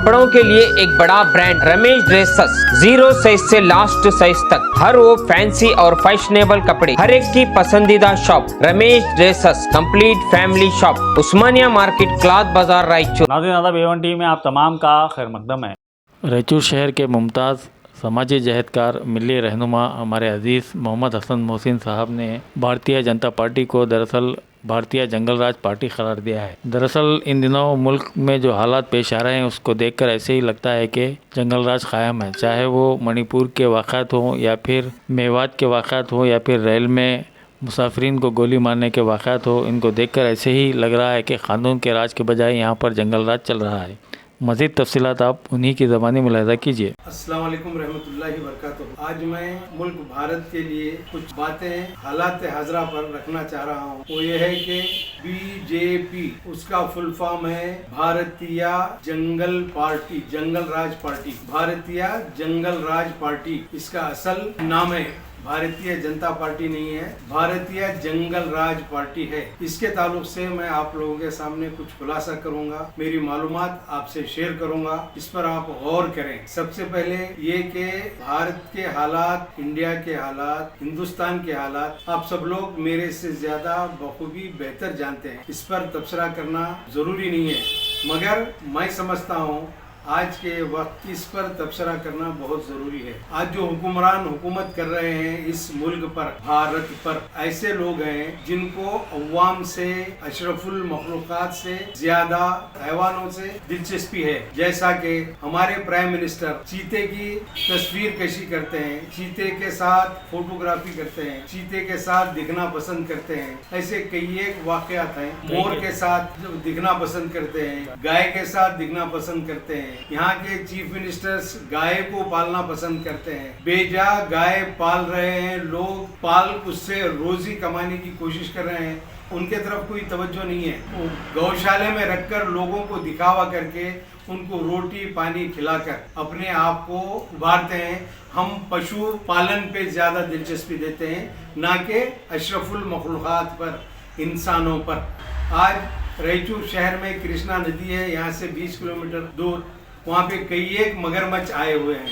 कपड़ों के लिए एक बड़ा ब्रांड रमेश ड्रेसेस, 0 साइज से लास्ट साइज तक हर वो फैंसी और फैशनेबल कपड़े, हर एक की पसंदीदा shop Ramesh dresses, complete family shop, Osmania market, cloth Bazaar, Raichur. नाज़रीन आदाब, A1 टीवी में आप तमाम का खैर मकदम है। रायचूर शहर के मुमताज़ समाजी जहदकार मिली रहनुमा हमारे अजीज़ मोहम्मद हसन मोहसिन साहब ने भारतीय जनता पार्टी को दरअसल भारतीय जंगल राज पार्टी करार दिया है। दरअसल इन दिनों मुल्क में जो हालात पेश आ रहे हैं उसको देखकर ऐसे ही लगता है कि जंगल राज कायम है, चाहे वो मणिपुर के वाक़ात हों या फिर मेवात के वाक़ात हों या फिर रेल में मुसाफिरीन को गोली मारने के वाक़ात हो। इनको देखकर ऐसे ही लग रहा है कि क़ानून के राज के बजाय यहाँ पर जंगल राज चल रहा है। मज़ीद तफसीलात आप उन्हीं की ज़बानी मुलाहिज़ा कीजिए। अस्सलाम वालेकुम रहमतुल्लाहि वबरकातुहू। आज मैं मुल्क भारत के लिए कुछ बातें हालात हाजरा पर रखना चाह रहा हूँ। वो ये है कि बीजेपी, उसका फुल फॉर्म है भारतीय जंगल पार्टी, जंगल राज पार्टी, भारतीय जंगल राज पार्टी इसका असल नाम है। भारतीय जनता पार्टी नहीं है, भारतीय जंगल राज पार्टी है। इसके ताल्लुक से मैं आप लोगों के सामने कुछ खुलासा करूंगा, मेरी मालूमात आपसे शेयर करूंगा, इस पर आप गौर करें। सबसे पहले ये कि भारत के हालात, इंडिया के हालात, हिंदुस्तान के हालात आप सब लोग मेरे से ज्यादा बखूबी बेहतर जानते हैं। इस पर तबसरा करना जरूरी नहीं है, मगर मैं समझता हूँ आज के वक्त इस पर तबसरा करना बहुत जरूरी है। आज जो हुक्मरान हुकूमत कर रहे हैं इस मुल्क पर, भारत पर, ऐसे लोग हैं जिनको अवाम से, अशरफुल मखलूकात से ज्यादा हैवानों से दिलचस्पी है। जैसा कि हमारे प्राइम मिनिस्टर चीते की तस्वीर कशी करते हैं, चीते के साथ फोटोग्राफी करते हैं, चीते के साथ दिखना पसंद करते हैं। ऐसे कई एक वाकयात हैं। मोर के साथ दिखना पसंद करते हैं, गाय के साथ दिखना पसंद करते हैं। यहाँ के चीफ मिनिस्टर्स गाय को पालना पसंद करते हैं। बेजा गाय पाल रहे हैं लोग, पाल उससे रोजी कमाने की कोशिश कर रहे हैं, उनके तरफ कोई तवज्जो नहीं है। वो गौशाले में रखकर लोगों को दिखावा करके उनको रोटी पानी खिलाकर अपने आप को उभारते हैं। हम पशु पालन पे ज्यादा दिलचस्पी देते हैं, ना कि अशरफुल मखलूकात पर, इंसानों पर। आज रायचूर शहर में कृष्णा नदी है, यहाँ से 20 किलोमीटर दूर, वहाँ पे कई एक मगरमच्छ आए हुए हैं।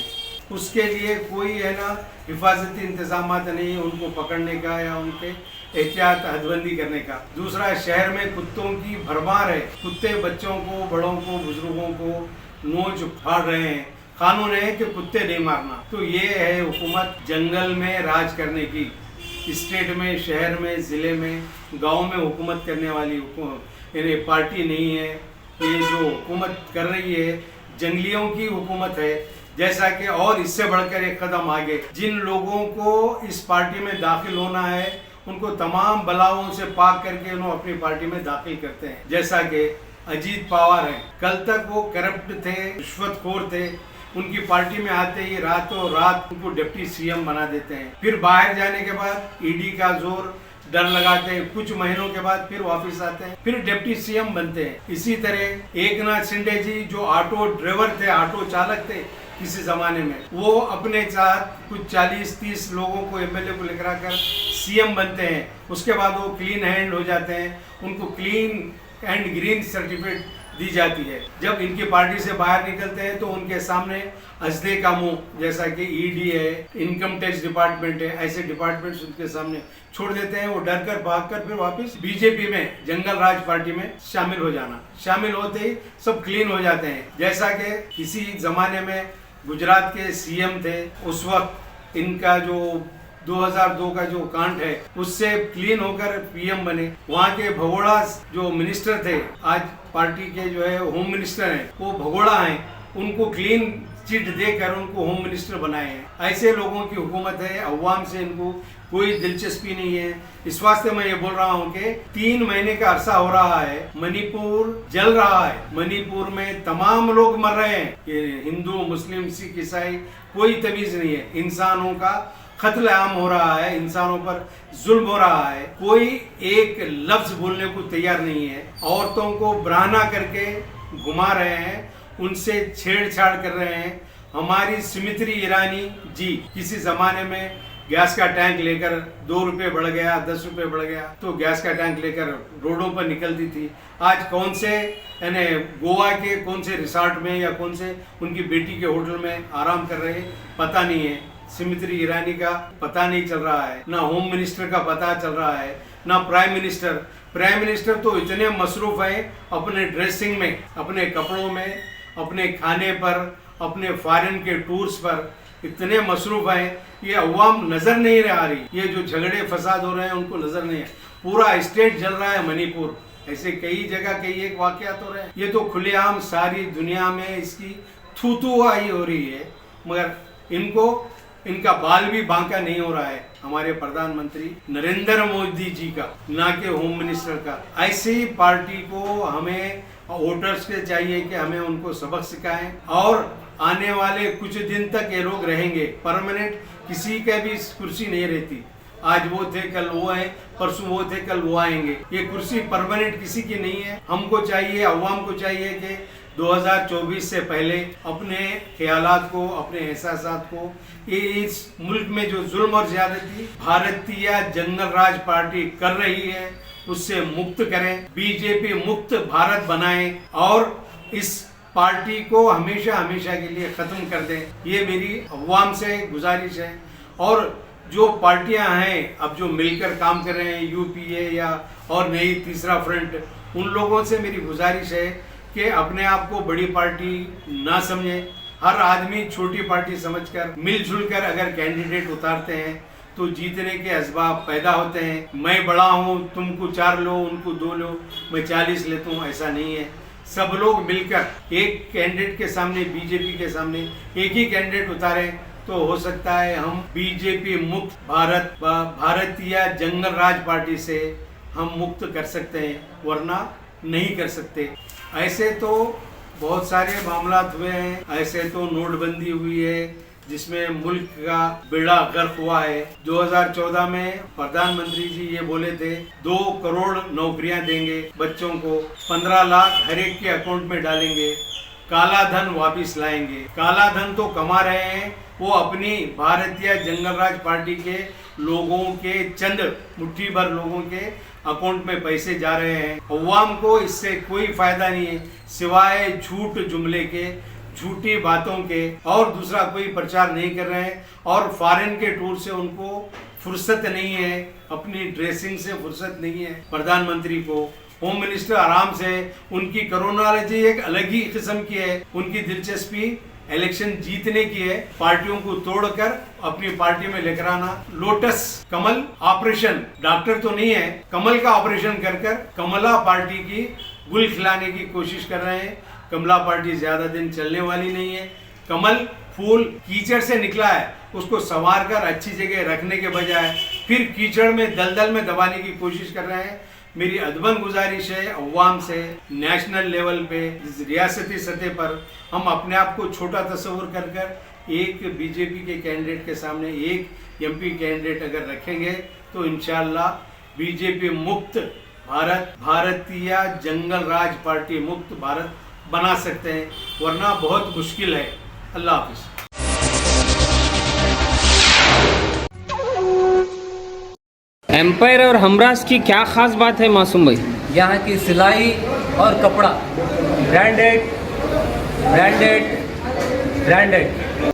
उसके लिए कोई है ना हिफाजती इंतजाम नहीं है उनको पकड़ने का या उनके एहतियात हदबंदी करने का। दूसरा, शहर में कुत्तों की भरमार है। कुत्ते बच्चों को, बड़ों को, बुजुर्गों को नोच फाड़ रहे हैं। कानून है कि कुत्ते नहीं मारना। तो ये है हुकूमत जंगल में राज करने की, स्टेट में, शहर में, ज़िले में, गांव में हुकूमत करने वाली पार्टी नहीं है। ये जो हुकूमत कर रही है जंगलियों की हुकूमत है। जैसा कि और इससे बढ़कर एक कदम आगे, जिन लोगों को इस पार्टी में दाखिल होना है उनको तमाम बलाओं से पाक करके उन्हें अपनी पार्टी में दाखिल करते हैं। जैसा कि अजीत पवार हैं, कल तक वो करप्ट थे, रिश्वतखोर थे, उनकी पार्टी में आते ही रातों रात उनको डिप्टी सीएम बना देते हैं। फिर बाहर जाने के बाद ईडी का जोर डर लगाते हैं, कुछ महीनों के बाद फिर वापस आते हैं, फिर डिप्टी सीएम बनते हैं। इसी तरह एकनाथ शिंदे जी जो ऑटो ड्राइवर थे, ऑटो चालक थे किसी जमाने में, वो अपने साथ कुछ 40-30 लोगों को, एमएलए को लेकर आकर सीएम बनते हैं। उसके बाद वो क्लीन हैंड हो जाते हैं, उनको क्लीन एंड ग्रीन सर्टिफिकेट दी जाती है। जब इनकी पार्टी से बाहर निकलते हैं तो उनके सामने अजदे का मुंह, जैसा कि ईडी है, इनकम टैक्स डिपार्टमेंट है, ऐसे डिपार्टमेंट्स उनके सामने छोड़ देते हैं। वो डर कर भाग कर फिर वापस बीजेपी में, जंगल राज पार्टी में शामिल हो जाना। शामिल होते ही सब क्लीन हो जाते हैं। जैसा कि किसी जमाने में गुजरात के सीएम थे, उस वक्त इनका जो 2002 का जो कांड है उससे क्लीन होकर पीएम बने। वहाँ के भगोड़ा जो मिनिस्टर थे, आज पार्टी के जो है होम मिनिस्टर हैं, वो भगोड़ा हैं, उनको क्लीन चिट देकर उनको होम मिनिस्टर बनाए हैं। ऐसे लोगों की हुकूमत है, अवाम से इनको कोई दिलचस्पी नहीं है। इस वास्ते मैं ये बोल रहा हूँ कि 3 महीने का अरसा हो रहा है, मणिपुर जल रहा है। मणिपुर में तमाम लोग मर रहे हैं, ये हिंदू, मुस्लिम, सिख, ईसाई, कोई तमीज नहीं है। इंसानों का कत्ल आम हो रहा है, इंसानों पर जुल्म हो रहा है, कोई एक लफ्ज बोलने को तैयार नहीं है। औरतों को बराना करके घुमा रहे हैं, उनसे छेड़छाड़ कर रहे हैं। हमारी स्मृति ईरानी जी किसी जमाने में गैस का टैंक लेकर 2 रुपए बढ़ गया, 10 रुपए बढ़ गया, तो गैस का टैंक लेकर रोडों पर निकलती थी। आज कौन से यानी गोवा के कौन से रिसोर्ट में या कौन से उनकी बेटी के होटल में आराम कर रहे पता नहीं है। स्मृति ईरानी का पता नहीं चल रहा है, ना होम मिनिस्टर का पता चल रहा है, ना प्राइम मिनिस्टर। प्राइम मिनिस्टर तो इतने मसरूफ है अपने ड्रेसिंग में, अपने कपड़ों में, अपने खाने पर, अपने फॉरेन के टूर्स पर इतने मसरूफ हैं, ये अवाम नजर नहीं आ रही। ये जो झगड़े फसाद हो रहे हैं उनको नजर नहीं है। पूरा स्टेट जल रहा है मणिपुर, ऐसे कई जगह कई एक वाकयात हो रहे हैं। ये तो खुलेआम सारी दुनिया में इसकी थू-थू-आई हो रही है, मगर इनका बाल भी बांका नहीं हो रहा है हमारे प्रधानमंत्री नरेंद्र मोदी जी का, ना कि होम मिनिस्टर का। ऐसी पार्टी को हमें वोटर्स के चाहिए कि हमें उनको सबक सिखाएं, और आने वाले कुछ दिन तक ये लोग रहेंगे। परमानेंट किसी का भी कुर्सी नहीं रहती। आज वो थे कल वो है, परसों वो थे कल वो आएंगे। ये कुर्सी परमानेंट किसी की नहीं है। हमको चाहिए, अवाम को चाहिए कि 2024 से पहले अपने ख्यालात को, अपने एहसासात को, ये इस मुल्क में जो जुल्म और ज्यादती भारतीय जनरल राज पार्टी कर रही है उससे मुक्त करें, बीजेपी मुक्त भारत बनाएं और इस पार्टी को हमेशा हमेशा के लिए खत्म कर दें। ये मेरी अवाम से गुजारिश है। और जो पार्टियां हैं अब जो मिलकर काम कर रहे हैं, यूपीए या और नई तीसरा फ्रंट, उन लोगों से मेरी गुजारिश है कि अपने आप को बड़ी पार्टी ना समझें। हर आदमी छोटी पार्टी समझकर मिलजुल कर अगर कैंडिडेट उतारते हैं तो जीतने के असबाब पैदा होते हैं। मैं बड़ा हूँ, तुमको 4 लो, उनको 2 लो, मैं 40 लेता हूँ, ऐसा नहीं है। सब लोग मिलकर एक कैंडिडेट के सामने, बीजेपी के सामने एक ही कैंडिडेट उतारें तो हो सकता है हम बीजेपी मुक्त भारत, भारतीय जनरल राज पार्टी से हम मुक्त कर सकते हैं, वरना नहीं कर सकते। ऐसे तो बहुत सारे मामला हुए हैं। ऐसे तो नोटबंदी हुई है जिसमें मुल्क का बेड़ा गर्क हुआ है। 2014 में प्रधानमंत्री जी ये बोले थे 2 करोड़ नौकरियां देंगे बच्चों को, 15 लाख हर एक के अकाउंट में डालेंगे, काला धन वापिस लाएंगे। काला धन तो कमा रहे हैं, वो अपनी भारतीय जनरल राज पार्टी के लोगों के, चंद मुट्ठी भर लोगों के अकाउंट में पैसे जा रहे हैं। अवाम को इससे कोई फायदा नहीं है सिवाय झूठ जुमले के, झूठी बातों के, और दूसरा कोई प्रचार नहीं कर रहे हैं। और फॉरेन के टूर से उनको फुर्सत नहीं है, अपनी ड्रेसिंग से फुर्सत नहीं है प्रधानमंत्री को। होम मिनिस्टर आराम से, उनकी करोनोलॉजी एक अलग ही किस्म की है। उनकी दिलचस्पी इलेक्शन जीतने की है, पार्टियों को तोड़कर अपनी पार्टी में लेकर आना। लोटस कमल ऑपरेशन, डॉक्टर तो नहीं है, कमल का ऑपरेशन कर कर कमला पार्टी की गुल खिलाने की कोशिश कर रहे हैं। कमला पार्टी ज्यादा दिन चलने वाली नहीं है। कमल फूल कीचड़ से निकला है, उसको संवार कर अच्छी जगह रखने के बजाय फिर कीचड़ में, दलदल में दबाने की कोशिश कर रहे हैं। मेरी अदबन गुजारिश है अवाम से, नेशनल लेवल पे, रियासती सतह पर हम अपने आप को छोटा तस्वुर कर कर एक बीजेपी के कैंडिडेट के सामने एक एमपी कैंडिडेट अगर रखेंगे तो इंशाल्लाह बीजेपी मुक्त भारत, भारतीय जनरल राज पार्टी मुक्त भारत बना सकते हैं, वरना बहुत मुश्किल है। अल्लाह हाफिज। एम्पायर और हमराज की क्या खास बात है मासूम भाई? यहाँ की सिलाई और कपड़ा ब्रांडेड ब्रांडेड ब्रांडेड।